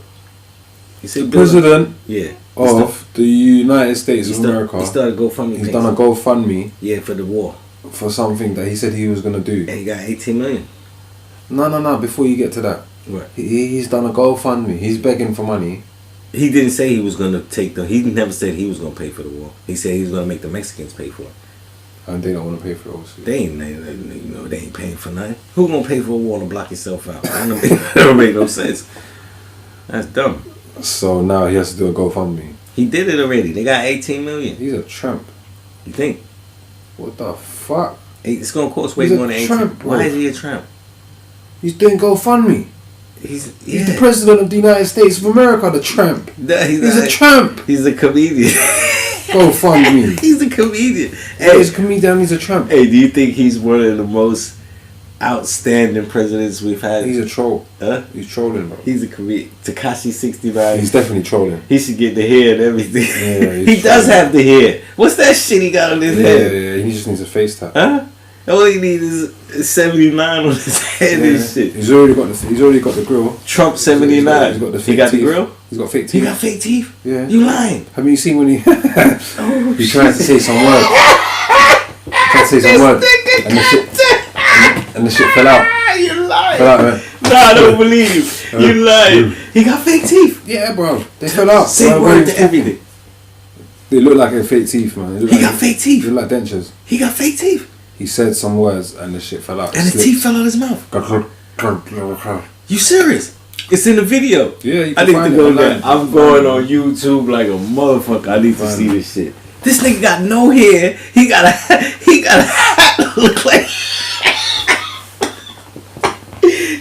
He said President yeah. of the United States of America. He started GoFundMe He's page. done a GoFundMe. Yeah, for the war. For something that he said he was gonna do. And he got 18 million. No. Before you get to that, What? he's done a GoFundMe. He's begging for money. He didn't say he was gonna take the. He never said he was gonna pay for the war. He said he was gonna make the Mexicans pay for it. And they don't want to pay for it, obviously. They ain't paying for nothing. Who gonna pay for a war to block yourself out? That don't make no sense. That's dumb. So now he has to do a GoFundMe. He did it already. They got 18 million. He's a tramp. You think? What the fuck? It's gonna cost way He's a more than 18. tramp, bro. Why is he a tramp? He's doing GoFundMe. He's He's the president of the United States of America, the tramp. He's a tramp. He's a comedian. GoFundMe. He's a comedian. Hey, he's a comedian, he's a tramp. Hey, do you think he's one of the most outstanding presidents we've had? He's a troll. Huh? He's trolling, bro. He's a comedian. Tekashi 69. He's definitely trolling. He should get the hair and everything. Yeah, he he's does trolling. have the hair. What's that shit he got on his head? Yeah, he just needs a face tap. Huh? All he needs is 79 on his head and shit. He's already got the grill. Trump 79. He's got the He fake got the teeth. grill? He's got fake He teeth. got fake teeth? Yeah. You lying. Haven't you seen when he Oh, he tried to say some word? Tried to say some word, and the shit fell out. You lying. Fell out, man. Nah, I don't believe you. You lying. He got fake teeth. Yeah, bro. They fell out. Say Bro, word he to everything. They look like fake teeth, man. They look He like, got fake teeth. They look like dentures. He got fake teeth. He said some words and the shit fell out. And the teeth fell out his mouth. Yeah, You serious? It's in the video. you I can need find to go it there. online. I'm going on YouTube like a motherfucker. I need to see this shit. This nigga got no hair. He got a hat that look like.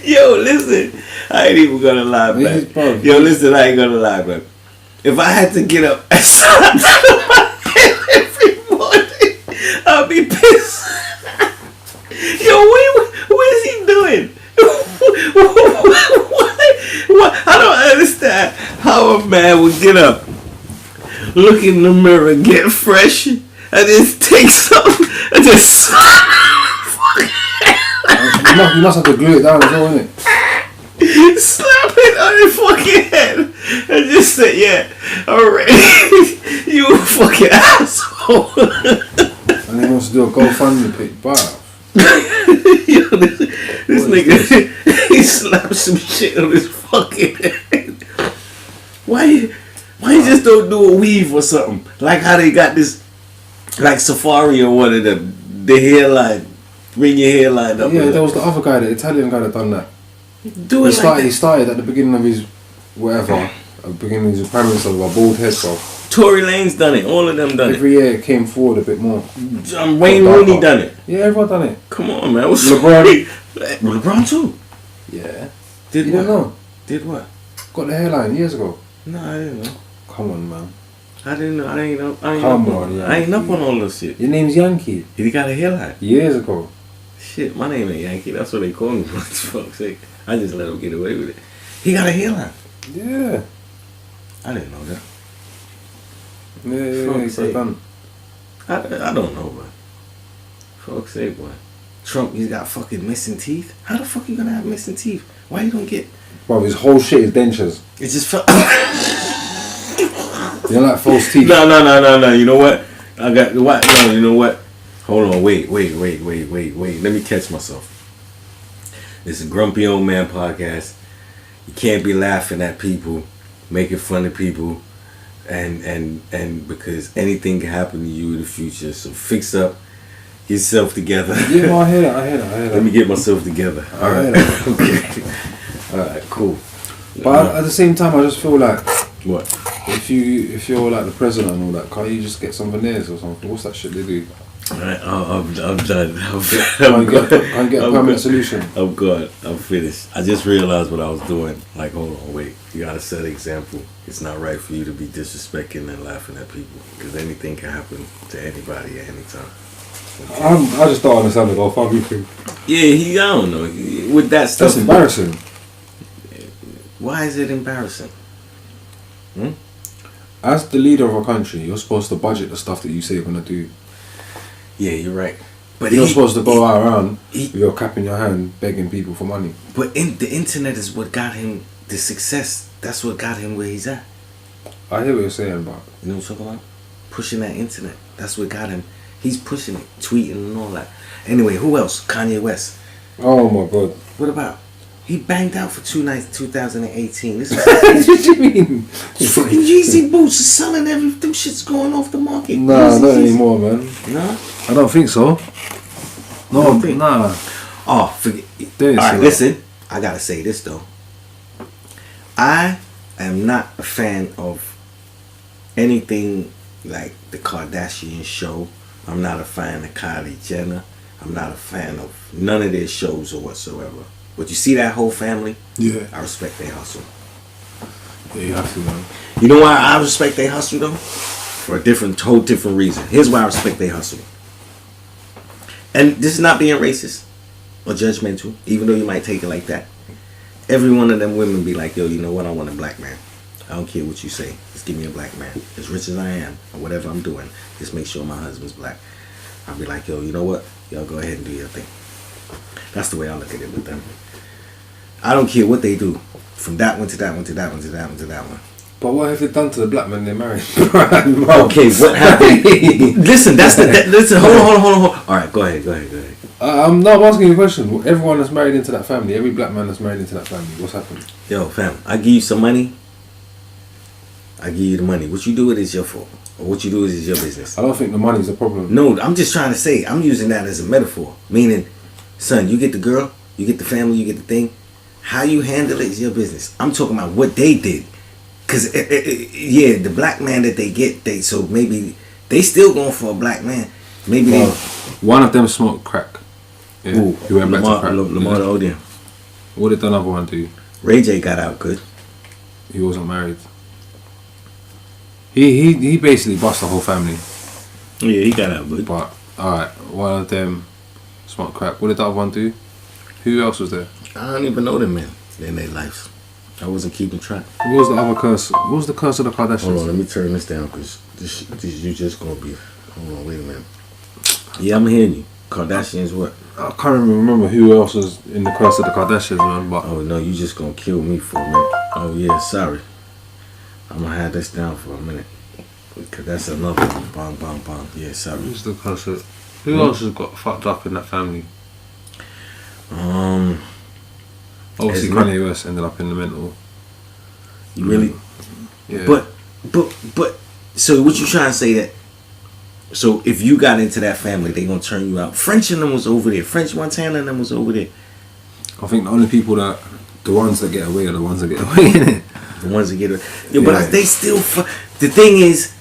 Yo, listen. I ain't even gonna lie, man. Yo, listen. I ain't gonna lie, man. If I had to get up and slap my head every morning, I'll be pissed. Yo, what is he doing? What? I don't understand how a man would get up, look in the mirror, get fresh, and just take something and just slap. You must have to glue it down as well, innit? Slap it on his fucking head and just say, yeah, alright, you fucking asshole. And he wants to do a GoFundMe page, but Yo, this nigga, he slapped some shit on his fucking head. Why you just don't do a weave or something? Like how they got this, like Safari or one of them, the hairline, bring your hairline up. yeah, there was the other guy, the Italian guy that done that. Do it He started at the beginning of his whatever, at the beginning of his prime minister with a bald head, bro. Tory Lane's done it. All of them done Every year it came forward a bit more. it. Wayne Rooney done it. Yeah, everyone done it. Come on, man. What's LeBron. LeBron too. Yeah. Did You what? don't know? Did what? Got the hairline years ago. No, I didn't know. Come on, man. I didn't know. I ain't up. I ain't Come up on, yeah. I ain't up on all this shit. Your name's Yankee. He got a hairline. Years ago. Shit, my name ain't Yankee. That's what they call me. For fuck's sake, I just let him get away with it. He got a hairline. Yeah. I didn't know that. Yeah, Fuck's he's sake. done. I don't know, man. Fuck's sake, boy. Trump, he's got fucking missing teeth. How the fuck you gonna have missing teeth? Why you don't get? Bro, his whole shit is dentures. It just felt. You know, like false teeth. No. You know what? I got what? No, you know what? Hold on. Wait. Let me catch myself. It's a Grumpy Old Man podcast. You can't be laughing at people, making fun of people, and because anything can happen to you in the future. So fix up, get yourself together. Yeah, no, I hear that. Let me get myself together. All right. Okay. All right. Cool. But at the same time, I just feel like What? if you're like the president and all that, can't you just get some veneers or something? What's that shit they do? Alright, I'm done. Can't get a permanent solution. I'm good. I'm finished. I just realized what I was doing. Like, hold on, wait. You gotta set an example. It's not right for you to be disrespecting and laughing at people because anything can happen to anybody at any time. I just don't understand the GoFundMe thing. Yeah, I don't know. With that stuff, That's embarrassing. why is it embarrassing? as the leader of a country, you're supposed to budget the stuff that you say you're gonna do. Yeah, you're right. But You're not supposed to go out around with your cap in your hand begging people for money. But the internet is what got him the success. That's what got him where he's at. I hear what you're saying, but You know what I'm talking about? Pushing that internet. That's what got him. He's pushing it, tweeting and all that. Anyway, who else? Kanye West. oh my god. What about? He banged out for 2 nights, 2018. This is What do you mean? fucking Yeezy boots are selling everything. Shit's going off the market. Nah, Yeezy, not Yeezy. anymore, man. No? I don't think so. No, don't think- nah. Oh, forget. There is All right, a- listen. I gotta say this though. I am not a fan of anything like the Kardashian show. I'm not a fan of Kylie Jenner. I'm not a fan of none of their shows or whatsoever. But you see that whole family? Yeah. I respect their hustle. Yeah, you have to, man. You know why I respect their hustle though? For a whole different reason. Here's why I respect their hustle. And this is not being racist or judgmental, even though you might take it like that. Every one of them women be like, yo, you know what? I want a black man. I don't care what you say. Just give me a black man. As rich as I am, or whatever I'm doing, just make sure my husband's black. I'll be like, yo, you know what? Y'all go ahead and do your thing. That's the way I look at it with them. I don't care what they do. From that one to that one to that one to that one to that one. But what have they done to the black man they married? Okay, what happened? Listen, listen, hold on. All right, go ahead. No, I'm asking you a question. Everyone that's married into that family, every black man that's married into that family, what's happened? Yo, fam, I give you some money. I give you the money. What you do with it is your fault. Or what you do is your business. I don't think the money's a problem. No, I'm just trying to say, I'm using that as a metaphor. Meaning, son, you get the girl, you get the family, you get the thing. How you handle it is your business. I'm talking about what they did. Because, yeah, the black man that they get, so maybe they still going for a black man. Maybe they... One of them smoked crack. Yeah. Ooh, He went back to crack. Lamar the Odeon. What did the other one do? Ray J got out good. He wasn't married. He basically bust the whole family. Yeah, he got out good. But, alright, one of them smoked crack. What did the other one do? Who else was there? I don't even know them men in their lives. I wasn't keeping track. What was the other curse? What was the curse of the Kardashians? Hold on, let me turn this down because this you just gonna be. Hold on, wait a minute. Yeah, I'm hearing you. Kardashians, what? I can't even remember who else was in the curse of the Kardashians, man. But Oh no, you just gonna kill me for a minute. Oh yeah, sorry. I'm gonna have this down for a minute because that's another one. Bang. Yeah, sorry. who's the curse of? Who else has got fucked up in that family? Obviously, Esme. Kanye West ended up in the mental. You really? Yeah. But. So what you trying to say that? So if you got into that family, they gonna turn you out. French and them was over there. French Montana and them was over there. I think the only people the ones that get away are the ones that get away, innit? The ones that get it. Yeah, but they still fuck. The thing is,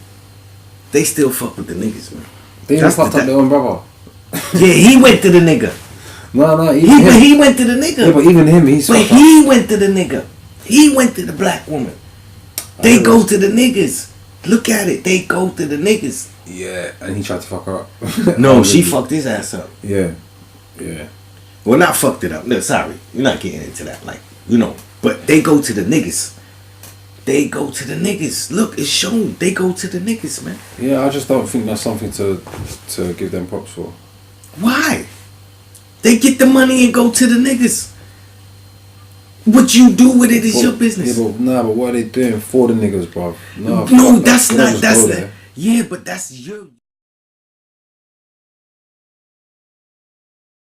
they still fuck with the niggas, man. They even fucked up their own brother. Yeah, he went to the nigga. No, He went to the nigga. Yeah, but even him, But he went to the nigga. He went to the black woman. They go to the niggas. Look at it. They go to the niggas. Yeah, and he tried to fuck her up. No, she fucked his ass up. Yeah. Well, not fucked it up. No, sorry. You're not getting into that. Like, you know. But they go to the niggas. They go to the niggas. Look, it's shown. They go to the niggas, man. Yeah, I just don't think that's something to give them props for. Why? They get the money and go to the niggas. What you do with it is your business. Yeah, but what are they doing for the niggas, bro? No, that's not. That's not. Yeah, but that's your.